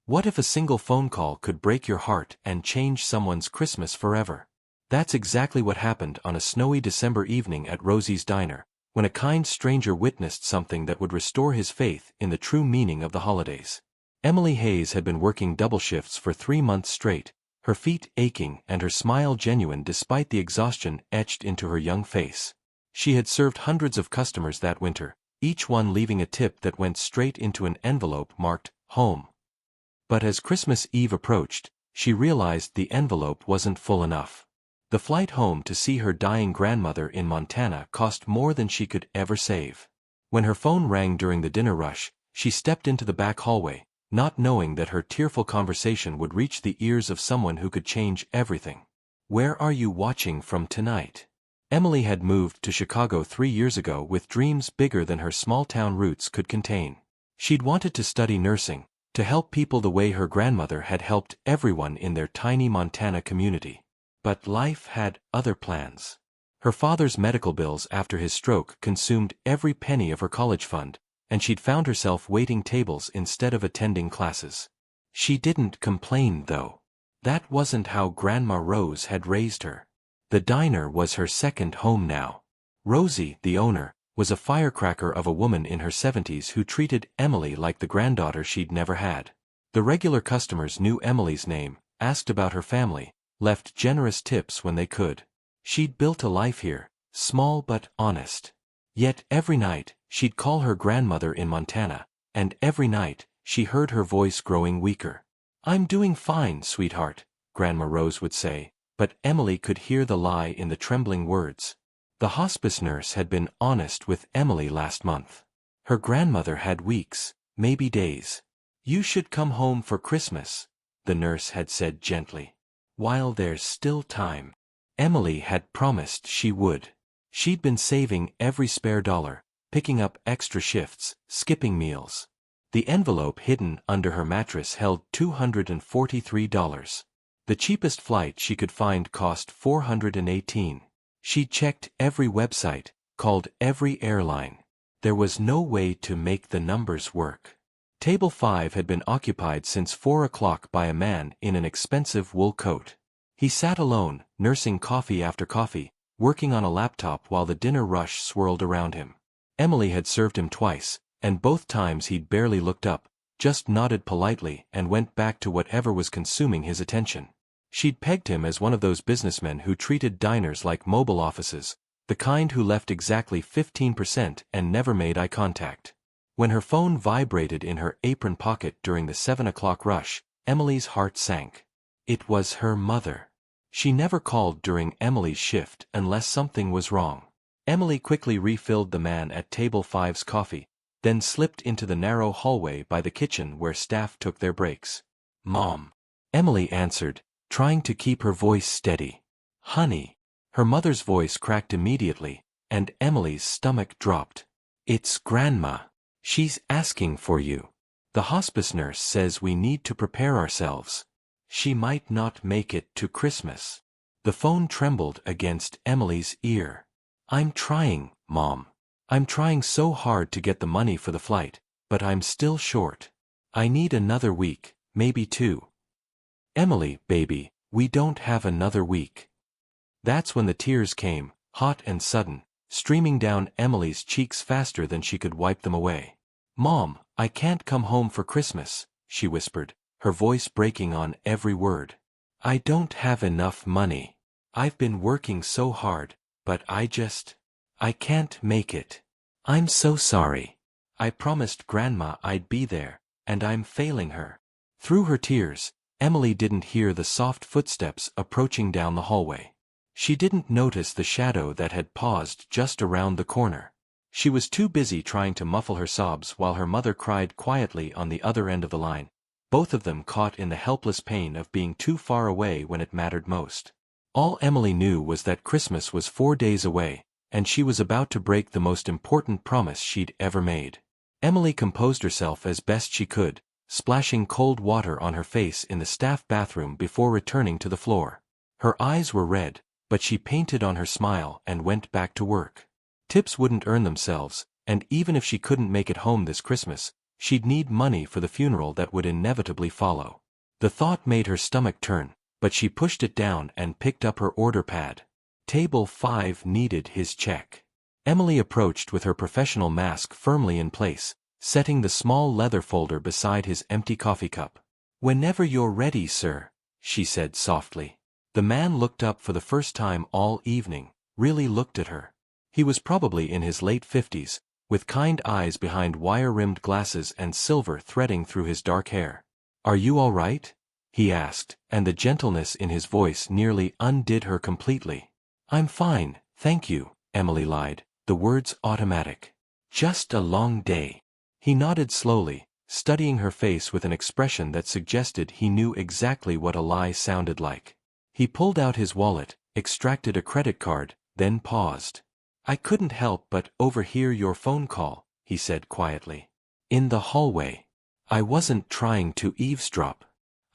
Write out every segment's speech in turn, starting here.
What if a single phone call could break your heart and change someone's Christmas forever? That's exactly what happened on a snowy December evening at Rosie's diner, when a kind stranger witnessed something that would restore his faith in the true meaning of the holidays. Emily Hayes had been working double shifts for 3 months straight, her feet aching and her smile genuine despite the exhaustion etched into her young face. She had served hundreds of customers that winter, each one leaving a tip that went straight into an envelope marked, "Home." But as Christmas Eve approached, she realized the envelope wasn't full enough. The flight home to see her dying grandmother in Montana cost more than she could ever save. When her phone rang during the dinner rush, she stepped into the back hallway, not knowing that her tearful conversation would reach the ears of someone who could change everything. "Where are you watching from tonight?" Emily had moved to Chicago 3 years ago with dreams bigger than her small-town roots could contain. She'd wanted to study nursing, to help people the way her grandmother had helped everyone in their tiny Montana community. But life had other plans. Her father's medical bills after his stroke consumed every penny of her college fund, and she'd found herself waiting tables instead of attending classes. She didn't complain, though. That wasn't how Grandma Rose had raised her. The diner was her second home now. Rosie, the owner, was a firecracker of a woman in her 70s who treated Emily like the granddaughter she'd never had. The regular customers knew Emily's name, asked about her family, left generous tips when they could. She'd built a life here, small but honest. Yet every night, she'd call her grandmother in Montana, and every night, she heard her voice growing weaker. "I'm doing fine, sweetheart," Grandma Rose would say, but Emily could hear the lie in the trembling words. The hospice nurse had been honest with Emily last month. Her grandmother had weeks, maybe days. "You should come home for Christmas," the nurse had said gently. "While there's still time." Emily had promised she would. She'd been saving every spare dollar, picking up extra shifts, skipping meals. The envelope hidden under her mattress held $243. The cheapest flight she could find cost $418. She checked every website, called every airline. There was no way to make the numbers work. Table 5 had been occupied since 4 o'clock by a man in an expensive wool coat. He sat alone, nursing coffee after coffee, working on a laptop while the dinner rush swirled around him. Emily had served him twice, and both times he'd barely looked up, just nodded politely and went back to whatever was consuming his attention. She'd pegged him as one of those businessmen who treated diners like mobile offices, the kind who left exactly 15% and never made eye contact. When her phone vibrated in her apron pocket during the 7 o'clock rush, Emily's heart sank. It was her mother. She never called during Emily's shift unless something was wrong. Emily quickly refilled the man at table 5's coffee, then slipped into the narrow hallway by the kitchen where staff took their breaks. "Mom," Emily answered, trying to keep her voice steady. "Honey." Her mother's voice cracked immediately, and Emily's stomach dropped. "It's Grandma. She's asking for you. The hospice nurse says we need to prepare ourselves. She might not make it to Christmas." The phone trembled against Emily's ear. "I'm trying, Mom. I'm trying so hard to get the money for the flight, but I'm still short. I need another week, maybe 2. "Emily, baby, we don't have another week." That's when the tears came, hot and sudden, streaming down Emily's cheeks faster than she could wipe them away. "Mom, I can't come home for Christmas," she whispered, her voice breaking on every word. "I don't have enough money. I've been working so hard, but I can't make it. I'm so sorry. I promised Grandma I'd be there, and I'm failing her." Through her tears, Emily didn't hear the soft footsteps approaching down the hallway. She didn't notice the shadow that had paused just around the corner. She was too busy trying to muffle her sobs while her mother cried quietly on the other end of the line, both of them caught in the helpless pain of being too far away when it mattered most. All Emily knew was that Christmas was 4 days away, and she was about to break the most important promise she'd ever made. Emily composed herself as best she could, splashing cold water on her face in the staff bathroom before returning to the floor. Her eyes were red, but she painted on her smile and went back to work. Tips wouldn't earn themselves, and even if she couldn't make it home this Christmas, She'd need money for the funeral that would inevitably follow. The thought made her stomach turn, but she pushed it down and picked up her order pad. Table 5 needed his check. Emily approached with her professional mask firmly in place, setting the small leather folder beside his empty coffee cup. "Whenever you're ready, sir," she said softly. The man looked up for the first time all evening, really looked at her. He was probably in his late 50s, with kind eyes behind wire-rimmed glasses and silver threading through his dark hair. "Are you all right?" he asked, and the gentleness in his voice nearly undid her completely. "I'm fine, thank you," Emily lied, the words automatic. "Just a long day." He nodded slowly, studying her face with an expression that suggested he knew exactly what a lie sounded like. He pulled out his wallet, extracted a credit card, then paused. "I couldn't help but overhear your phone call," he said quietly. "In the hallway. I wasn't trying to eavesdrop.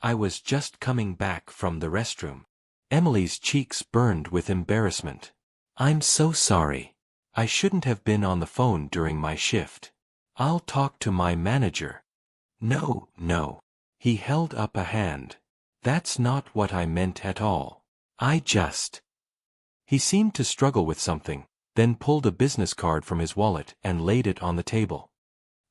I was just coming back from the restroom." Emily's cheeks burned with embarrassment. "I'm so sorry. I shouldn't have been on the phone during my shift. I'll talk to my manager." "No, no." He held up a hand. "That's not what I meant at all. I just—" He seemed to struggle with something, then pulled a business card from his wallet and laid it on the table.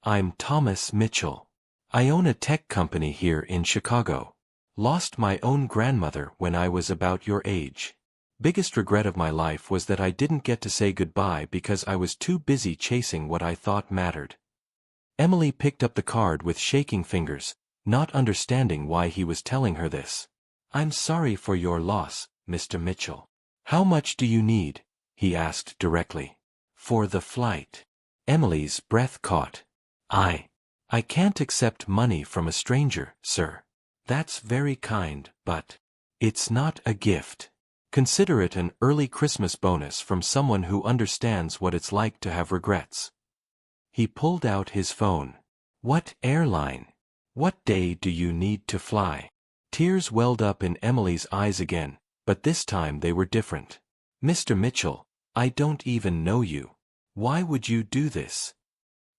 "I'm Thomas Mitchell. I own a tech company here in Chicago. Lost my own grandmother when I was about your age. Biggest regret of my life was that I didn't get to say goodbye because I was too busy chasing what I thought mattered." Emily picked up the card with shaking fingers, not understanding why he was telling her this. "I'm sorry for your loss, Mr. Mitchell. How much do you need?" he asked directly. "For the flight." Emily's breath caught. I can't accept money from a stranger, sir." "That's very kind, but it's not a gift. Consider it an early Christmas bonus from someone who understands what it's like to have regrets." He pulled out his phone. "What airline? What day do you need to fly?" Tears welled up in Emily's eyes again, but this time they were different. "Mr. Mitchell, I don't even know you. Why would you do this?"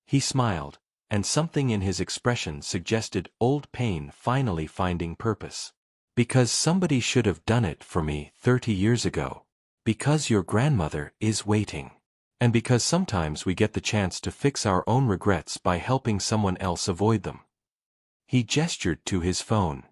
He smiled, and something in his expression suggested old pain finally finding purpose. "Because somebody should have done it for me 30 years ago. Because your grandmother is waiting. And because sometimes we get the chance to fix our own regrets by helping someone else avoid them." He gestured to his phone.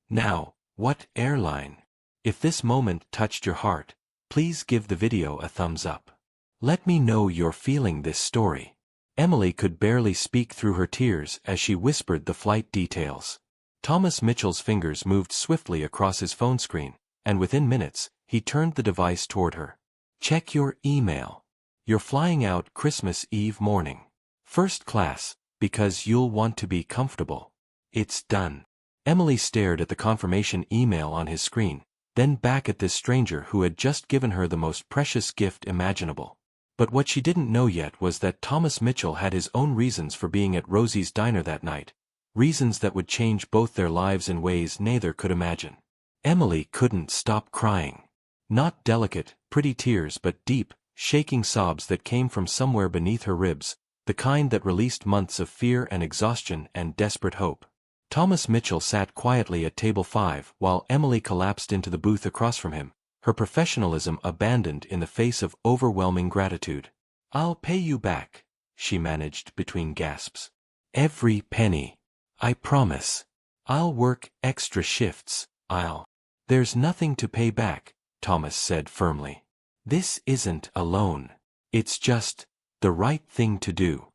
"Now, what airline? If this moment touched your heart, please give the video a thumbs up. Let me know you're feeling this story." Emily could barely speak through her tears as she whispered the flight details. Thomas Mitchell's fingers moved swiftly across his phone screen, and within minutes, he turned the device toward her. "Check your email. You're flying out Christmas Eve morning. First class, because you'll want to be comfortable. It's done." Emily stared at the confirmation email on his screen, then back at this stranger who had just given her the most precious gift imaginable. But what she didn't know yet was that Thomas Mitchell had his own reasons for being at Rosie's diner that night, reasons that would change both their lives in ways neither could imagine. Emily couldn't stop crying. Not delicate, pretty tears but deep, shaking sobs that came from somewhere beneath her ribs, the kind that released months of fear and exhaustion and desperate hope. Thomas Mitchell sat quietly at table 5 while Emily collapsed into the booth across from him, her professionalism abandoned in the face of overwhelming gratitude. "I'll pay you back," she managed between gasps. "Every penny. I promise. I'll work extra shifts, There's nothing to pay back," Thomas said firmly. "This isn't a loan. It's just the right thing to do."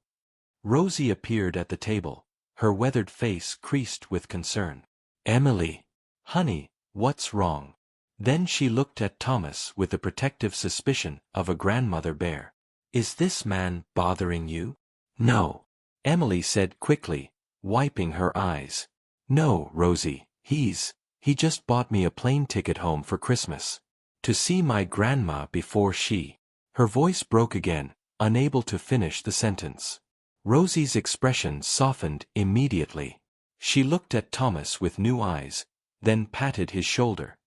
Rosie appeared at the table, her weathered face creased with concern. "Emily. Honey, what's wrong?" Then she looked at Thomas with the protective suspicion of a grandmother bear. "Is this man bothering you?" "No," Emily said quickly, wiping her eyes. "No, Rosie, he just bought me a plane ticket home for Christmas. To see my grandma before she—" Her voice broke again, unable to finish the sentence. Rosie's expression softened immediately. She looked at Thomas with new eyes, then patted his shoulder.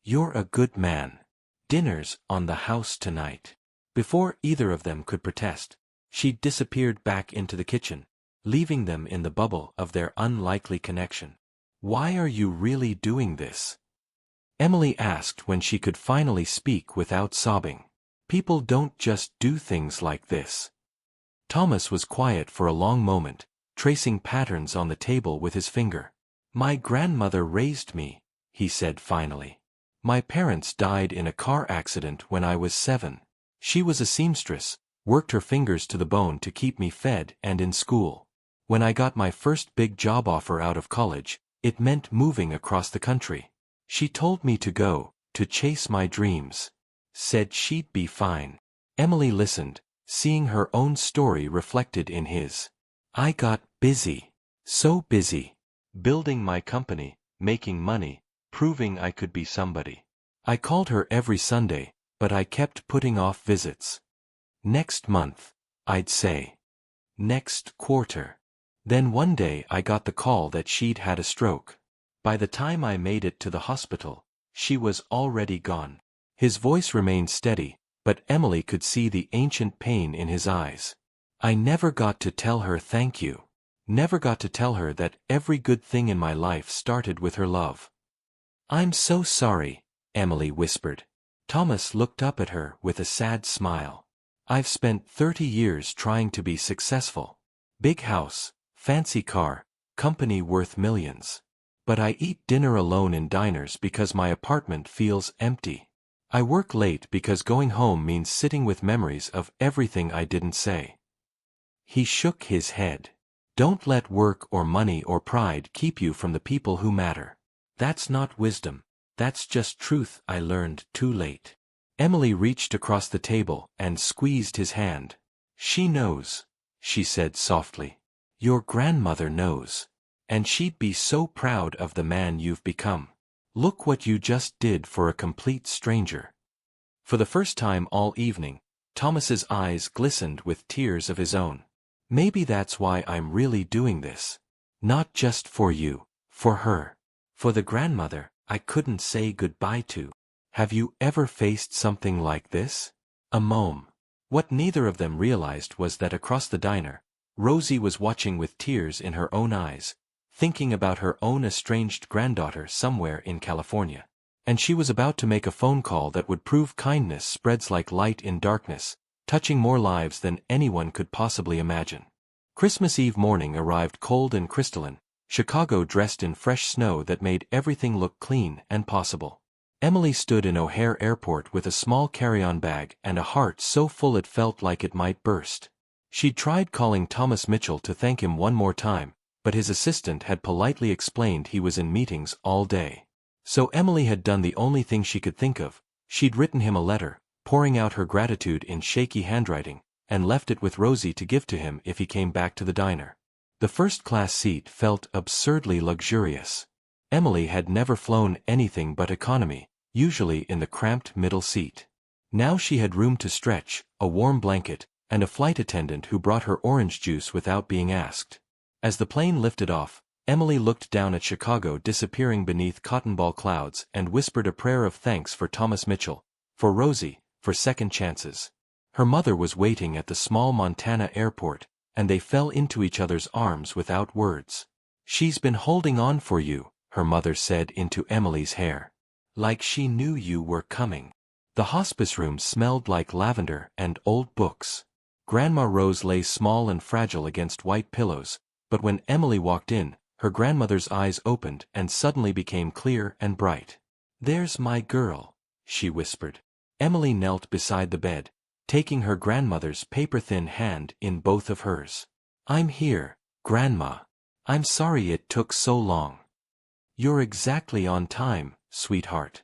"You're a good man. Dinner's on the house tonight." Before either of them could protest, she disappeared back into the kitchen, leaving them in the bubble of their unlikely connection. "Why are you really doing this?" Emily asked when she could finally speak without sobbing. "People don't just do things like this." Thomas was quiet for a long moment, tracing patterns on the table with his finger. "My grandmother raised me," he said finally. "My parents died in a car accident when I was 7. She was a seamstress, worked her fingers to the bone to keep me fed and in school. When I got my first big job offer out of college, it meant moving across the country. She told me to go, to chase my dreams. Said she'd be fine." Emily listened, seeing her own story reflected in his. "I got busy. So busy. Building my company, making money, proving I could be somebody. I called her every Sunday, but I kept putting off visits. Next month, I'd say. Next quarter. Then one day I got the call that she'd had a stroke. By the time I made it to the hospital, she was already gone." His voice remained steady, but Emily could see the ancient pain in his eyes. "I never got to tell her thank you. Never got to tell her that every good thing in my life started with her love." "I'm so sorry," Emily whispered. Thomas looked up at her with a sad smile. "I've spent 30 years trying to be successful. Big house, fancy car, company worth millions. But I eat dinner alone in diners because my apartment feels empty. I work late because going home means sitting with memories of everything I didn't say." He shook his head. "Don't let work or money or pride keep you from the people who matter. That's not wisdom. That's just truth I learned too late." Emily reached across the table and squeezed his hand. "She knows," she said softly. "Your grandmother knows. And she'd be so proud of the man you've become. Look what you just did for a complete stranger." For the first time all evening, Thomas's eyes glistened with tears of his own. "Maybe that's why I'm really doing this. Not just for you, for her. For the grandmother I couldn't say goodbye to. Have you ever faced something like this?" A mom. What neither of them realized was that across the diner, Rosie was watching with tears in her own eyes, thinking about her own estranged granddaughter somewhere in California. And she was about to make a phone call that would prove kindness spreads like light in darkness, touching more lives than anyone could possibly imagine. Christmas Eve morning arrived cold and crystalline, Chicago dressed in fresh snow that made everything look clean and possible. Emily stood in O'Hare Airport with a small carry-on bag and a heart so full it felt like it might burst. She'd tried calling Thomas Mitchell to thank him one more time, but his assistant had politely explained he was in meetings all day. So Emily had done the only thing she could think of. She'd written him a letter, pouring out her gratitude in shaky handwriting, and left it with Rosie to give to him if he came back to the diner. The first-class seat felt absurdly luxurious. Emily had never flown anything but economy, usually in the cramped middle seat. Now she had room to stretch, a warm blanket, and a flight attendant who brought her orange juice without being asked. As the plane lifted off, Emily looked down at Chicago disappearing beneath cotton ball clouds and whispered a prayer of thanks for Thomas Mitchell, for Rosie, for second chances. Her mother was waiting at the small Montana airport, and they fell into each other's arms without words. "She's been holding on for you," her mother said into Emily's hair. "Like she knew you were coming." The hospice room smelled like lavender and old books. Grandma Rose lay small and fragile against white pillows, but when Emily walked in, her grandmother's eyes opened and suddenly became clear and bright. "There's my girl," she whispered. Emily knelt beside the bed, taking her grandmother's paper-thin hand in both of hers. "I'm here, Grandma. I'm sorry it took so long." "You're exactly on time, sweetheart."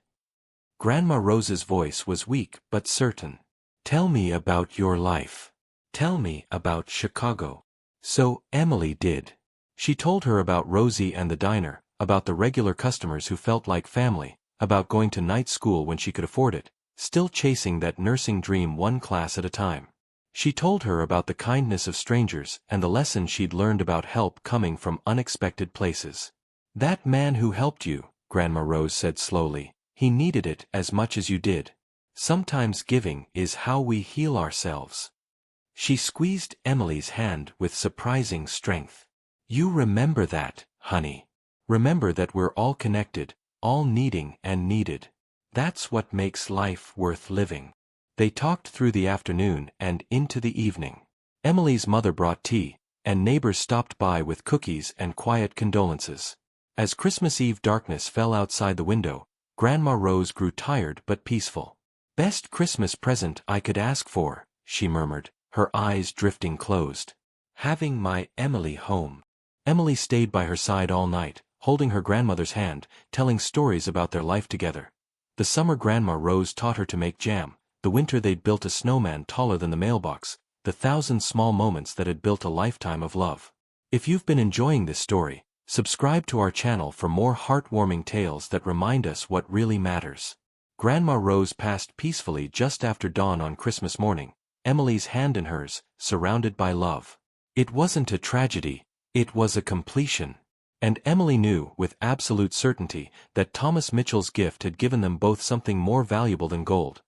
Grandma Rose's voice was weak but certain. "Tell me about your life. Tell me about Chicago." So Emily did. She told her about Rosie and the diner, about the regular customers who felt like family, about going to night school when she could afford it, still chasing that nursing dream one class at a time. She told her about the kindness of strangers and the lesson she'd learned about help coming from unexpected places. "That man who helped you," Grandma Rose said slowly, "he needed it as much as you did. Sometimes giving is how we heal ourselves." She squeezed Emily's hand with surprising strength. You remember that, honey. Remember that we're all connected, all needing and needed. That's what makes life worth living. They talked through the afternoon and into the evening. Emily's mother brought tea, and neighbors stopped by with cookies and quiet condolences. As Christmas Eve darkness fell outside the window, Grandma Rose grew tired but peaceful. Best Christmas present I could ask for, she murmured, her eyes drifting closed. Having my Emily home. Emily stayed by her side all night, holding her grandmother's hand, telling stories about their life together. The summer Grandma Rose taught her to make jam, the winter they'd built a snowman taller than the mailbox, the thousand small moments that had built a lifetime of love. If you've been enjoying this story, subscribe to our channel for more heartwarming tales that remind us what really matters. Grandma Rose passed peacefully just after dawn on Christmas morning, Emily's hand in hers, surrounded by love. It wasn't a tragedy, it was a completion. And Emily knew, with absolute certainty, that Thomas Mitchell's gift had given them both something more valuable than gold.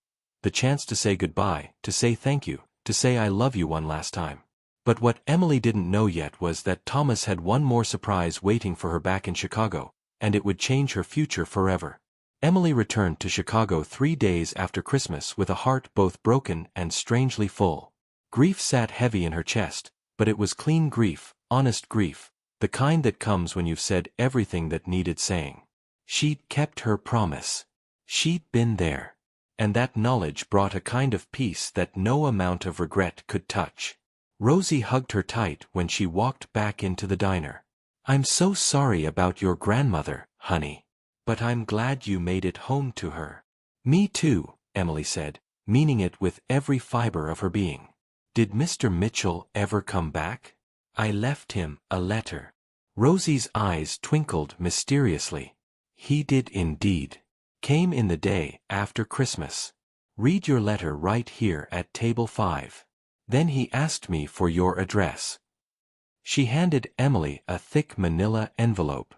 The chance to say goodbye, to say thank you, to say I love you one last time. But what Emily didn't know yet was that Thomas had one more surprise waiting for her back in Chicago, and it would change her future forever. Emily returned to Chicago 3 days after Christmas with a heart both broken and strangely full. Grief sat heavy in her chest, but it was clean grief, honest grief, the kind that comes when you've said everything that needed saying. She'd kept her promise. She'd been there. And that knowledge brought a kind of peace that no amount of regret could touch. Rosie hugged her tight when she walked back into the diner. I'm so sorry about your grandmother, honey. But I'm glad you made it home to her. Me too, Emily said, meaning it with every fiber of her being. Did Mr. Mitchell ever come back? I left him a letter. Rosie's eyes twinkled mysteriously. He did indeed. Came in the day after Christmas. Read your letter right here at table 5. Then he asked me for your address. She handed Emily a thick manila envelope.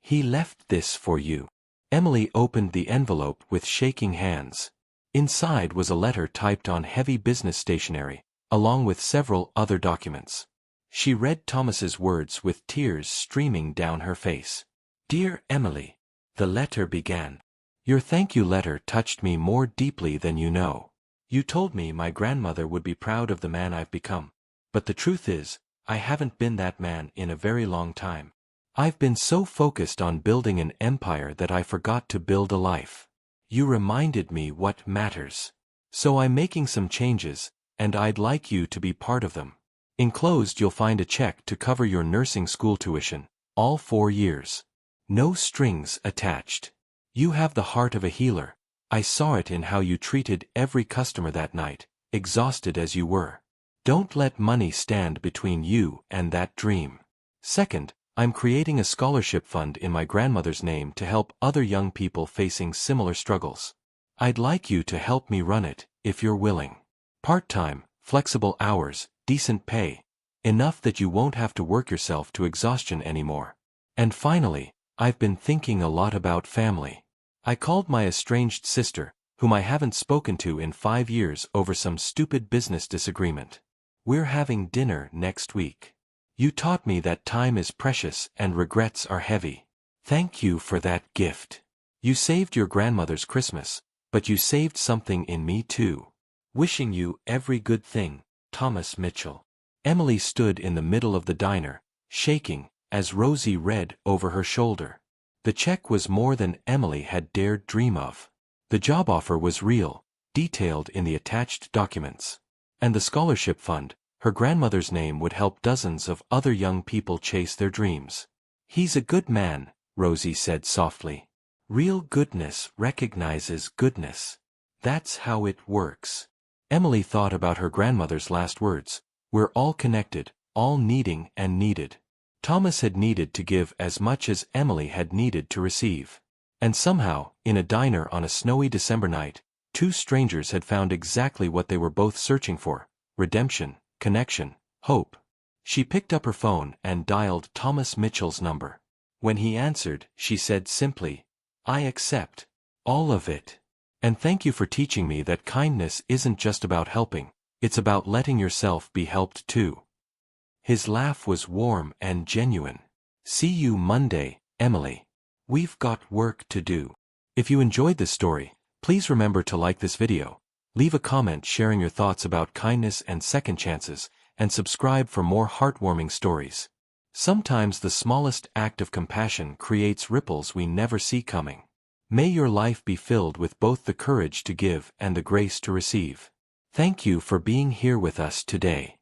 He left this for you. Emily opened the envelope with shaking hands. Inside was a letter typed on heavy business stationery, along with several other documents. She read Thomas's words with tears streaming down her face. Dear Emily, the letter began. Your thank you letter touched me more deeply than you know. You told me my grandmother would be proud of the man I've become. But the truth is, I haven't been that man in a very long time. I've been so focused on building an empire that I forgot to build a life. You reminded me what matters. So I'm making some changes, and I'd like you to be part of them. Enclosed you'll find a check to cover your nursing school tuition, all 4 years. No strings attached. You have the heart of a healer. I saw it in how you treated every customer that night, exhausted as you were. Don't let money stand between you and that dream. Second, I'm creating a scholarship fund in my grandmother's name to help other young people facing similar struggles. I'd like you to help me run it, if you're willing. Part-time, flexible hours, decent pay. Enough that you won't have to work yourself to exhaustion anymore. And finally, I've been thinking a lot about family. I called my estranged sister, whom I haven't spoken to in 5 years over some stupid business disagreement. We're having dinner next week. You taught me that time is precious and regrets are heavy. Thank you for that gift. You saved your grandmother's Christmas, but you saved something in me too. Wishing you every good thing, Thomas Mitchell. Emily stood in the middle of the diner, shaking, as Rosie read over her shoulder. The check was more than Emily had dared dream of. The job offer was real, detailed in the attached documents. And the scholarship fund, her grandmother's name would help dozens of other young people chase their dreams. He's a good man, Rosie said softly. Real goodness recognizes goodness. That's how it works. Emily thought about her grandmother's last words. We're all connected, all needing and needed. Thomas had needed to give as much as Emily had needed to receive. And somehow, in a diner on a snowy December night, 2 strangers had found exactly what they were both searching for: redemption, connection, hope. She picked up her phone and dialed Thomas Mitchell's number. When he answered, she said simply, I accept. All of it. And thank you for teaching me that kindness isn't just about helping, It's about letting yourself be helped too. His laugh was warm and genuine. See you Monday, Emily. We've got work to do. If you enjoyed this story, please remember to like this video, leave a comment sharing your thoughts about kindness and second chances, and subscribe for more heartwarming stories. Sometimes the smallest act of compassion creates ripples we never see coming. May your life be filled with both the courage to give and the grace to receive. Thank you for being here with us today.